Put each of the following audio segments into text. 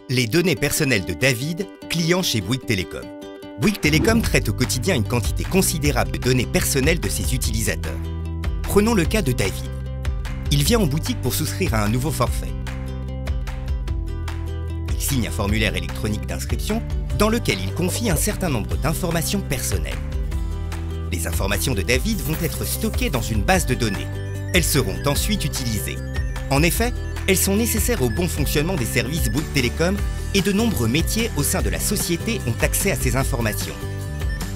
Les données personnelles de David, client chez Bouygues Telecom. Bouygues Telecom traite au quotidien une quantité considérable de données personnelles de ses utilisateurs. Prenons le cas de David. Il vient en boutique pour souscrire à un nouveau forfait. Il signe un formulaire électronique d'inscription dans lequel il confie un certain nombre d'informations personnelles. Les informations de David vont être stockées dans une base de données. Elles seront ensuite utilisées. En effet, elles sont nécessaires au bon fonctionnement des services Bouygues Telecom et de nombreux métiers au sein de la société ont accès à ces informations.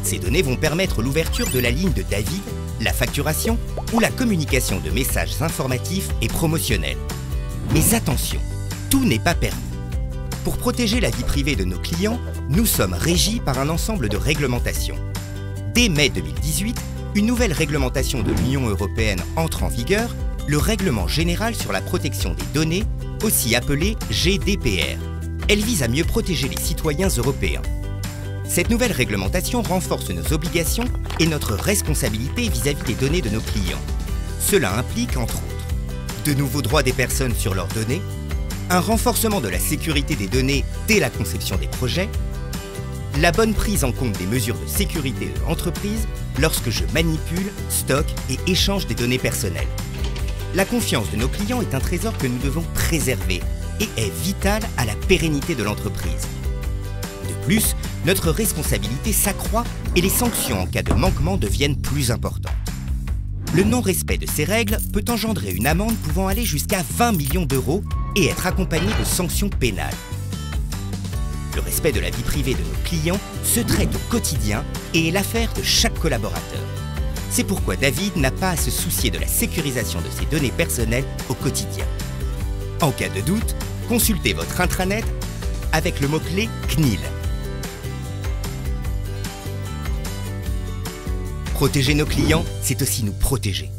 Ces données vont permettre l'ouverture de la ligne de David, la facturation ou la communication de messages informatifs et promotionnels. Mais attention, tout n'est pas permis. Pour protéger la vie privée de nos clients, nous sommes régis par un ensemble de réglementations. Dès mai 2018, une nouvelle réglementation de l'Union européenne entre en vigueur, le Règlement général sur la protection des données, aussi appelé GDPR. Elle vise à mieux protéger les citoyens européens. Cette nouvelle réglementation renforce nos obligations et notre responsabilité vis-à-vis des données de nos clients. Cela implique, entre autres, de nouveaux droits des personnes sur leurs données, un renforcement de la sécurité des données dès la conception des projets, la bonne prise en compte des mesures de sécurité de l'entreprise lorsque je manipule, stocke et échange des données personnelles. La confiance de nos clients est un trésor que nous devons préserver et est vitale à la pérennité de l'entreprise. De plus, notre responsabilité s'accroît et les sanctions en cas de manquement deviennent plus importantes. Le non-respect de ces règles peut engendrer une amende pouvant aller jusqu'à 20 millions d'euros et être accompagnée de sanctions pénales. Le respect de la vie privée de nos clients se traite au quotidien et est l'affaire de chaque collaborateur. C'est pourquoi David n'a pas à se soucier de la sécurisation de ses données personnelles au quotidien. En cas de doute, consultez votre intranet avec le mot-clé CNIL. Protéger nos clients, c'est aussi nous protéger.